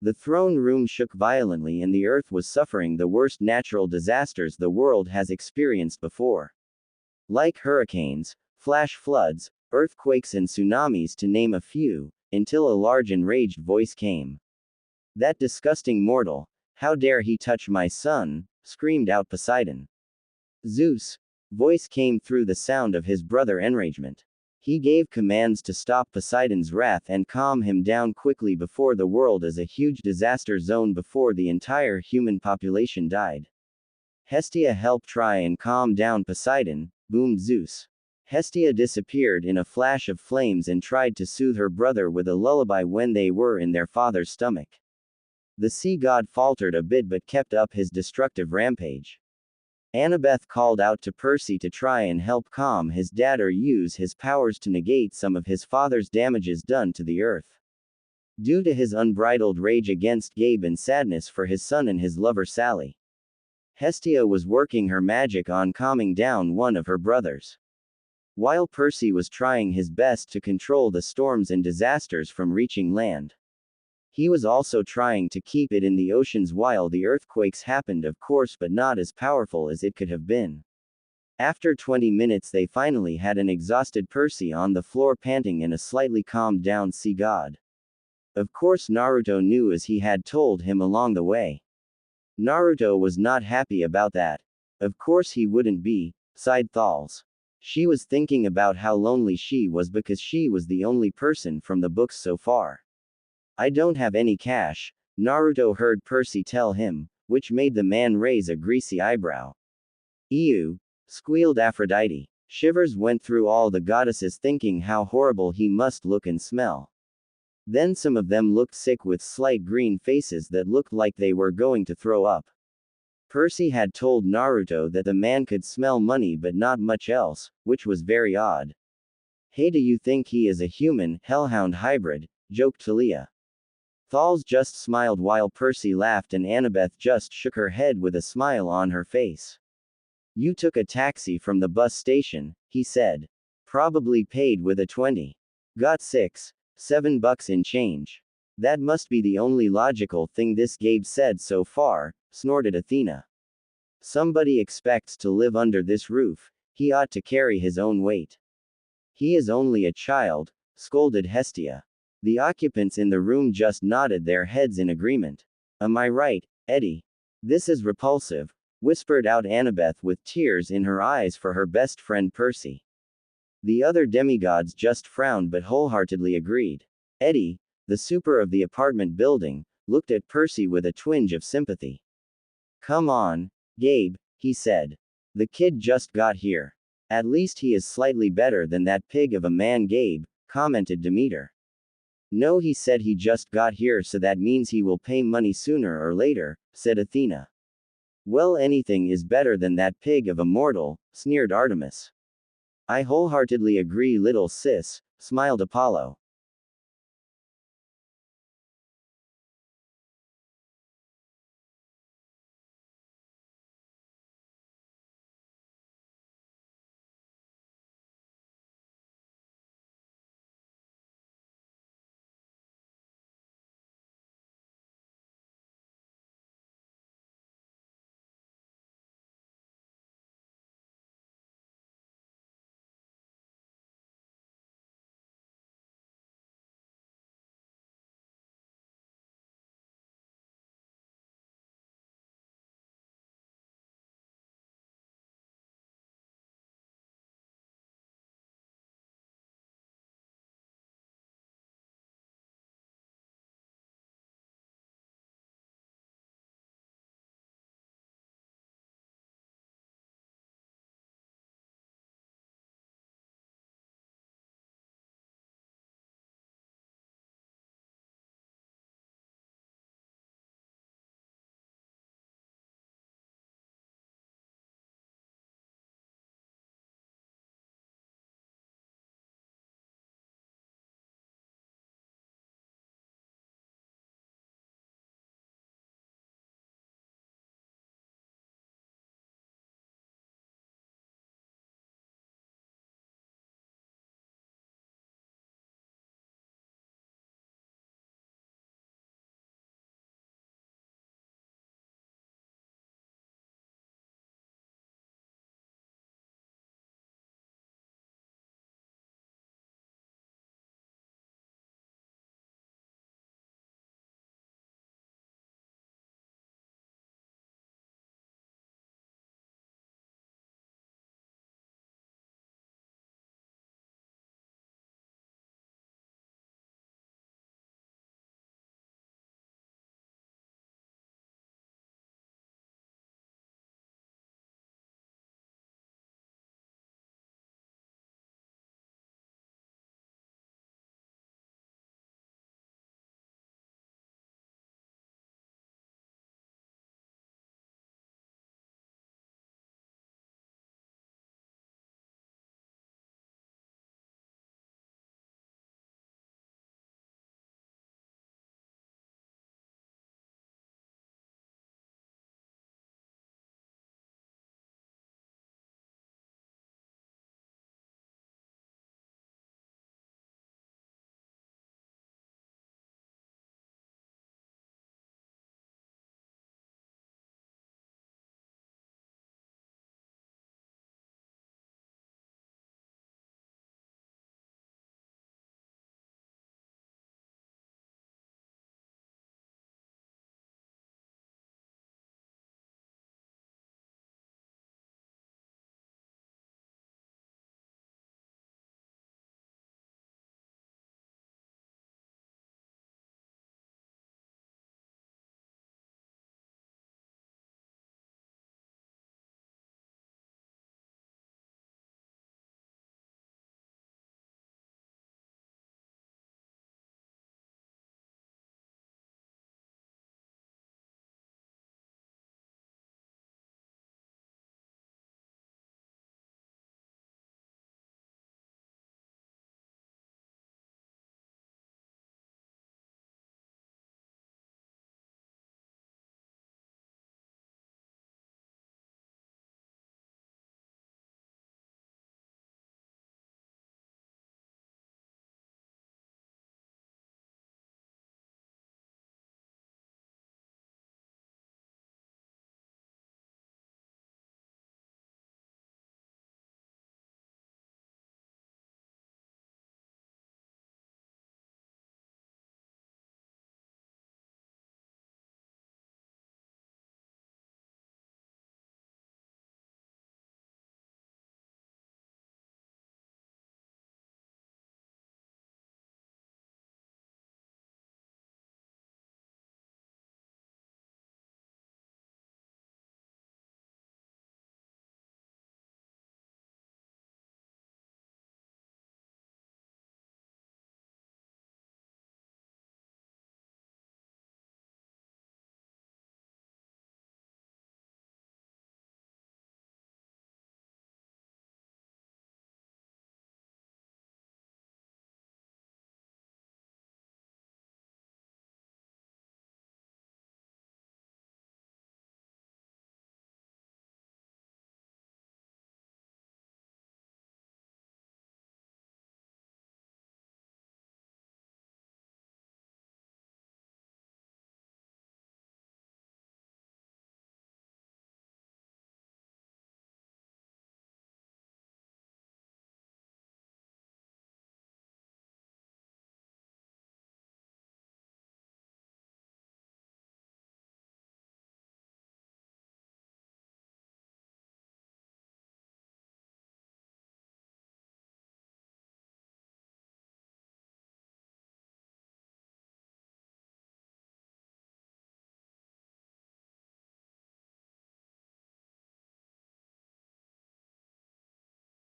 The throne room shook violently and the earth was suffering the worst natural disasters the world has experienced before. Like hurricanes, flash floods, earthquakes and tsunamis to name a few, until a large enraged voice came. That disgusting mortal, how dare he touch my son, screamed out Poseidon. Zeus, voice came through the sound of his brother enragement. He gave commands to stop Poseidon's wrath and calm him down quickly before the world is a huge disaster zone before the entire human population died. Hestia, help try and calm down Poseidon, boomed Zeus. Hestia disappeared in a flash of flames and tried to soothe her brother with a lullaby when they were in their father's stomach. The sea god faltered a bit but kept up his destructive rampage. Annabeth called out to Percy to try and help calm his dad or use his powers to negate some of his father's damages done to the earth. Due to his unbridled rage against Gabe and sadness for his son and his lover Sally, Hestia was working her magic on calming down one of her brothers. While Percy was trying his best to control the storms and disasters from reaching land, he was also trying to keep it in the oceans while the earthquakes happened, of course, but not as powerful as it could have been. After 20 minutes they finally had an exhausted Percy on the floor panting and a slightly calmed down sea god. Of course Naruto knew, as he had told him along the way. Naruto was not happy about that. Of course he wouldn't be, sighed Thals. She was thinking about how lonely she was because she was the only person from the books so far. I don't have any cash, Naruto heard Percy tell him, which made the man raise a greasy eyebrow. Ew, squealed Aphrodite. Shivers went through all the goddesses, thinking how horrible he must look and smell. Then some of them looked sick with slight green faces that looked like they were going to throw up. Percy had told Naruto that the man could smell money but not much else, which was very odd. Hey, do you think he is a human, hellhound hybrid? Joked Talia. Thals just smiled while Percy laughed and Annabeth just shook her head with a smile on her face. You took a taxi from the bus station, he said. Probably paid with a 20. Got $7 in change. That must be the only logical thing this Gabe said so far, snorted Athena. Somebody expects to live under this roof, he ought to carry his own weight. He is only a child, scolded Hestia. The occupants in the room just nodded their heads in agreement. Am I right, Eddie? This is repulsive, whispered out Annabeth with tears in her eyes for her best friend Percy. The other demigods just frowned but wholeheartedly agreed. Eddie, the super of the apartment building, looked at Percy with a twinge of sympathy. Come on, Gabe, he said. The kid just got here. At least he is slightly better than that pig of a man, Gabe, commented Demeter. No, he said he just got here, so that means he will pay money sooner or later, said Athena. Well, anything is better than that pig of a mortal, sneered Artemis. I wholeheartedly agree, little sis, smiled Apollo.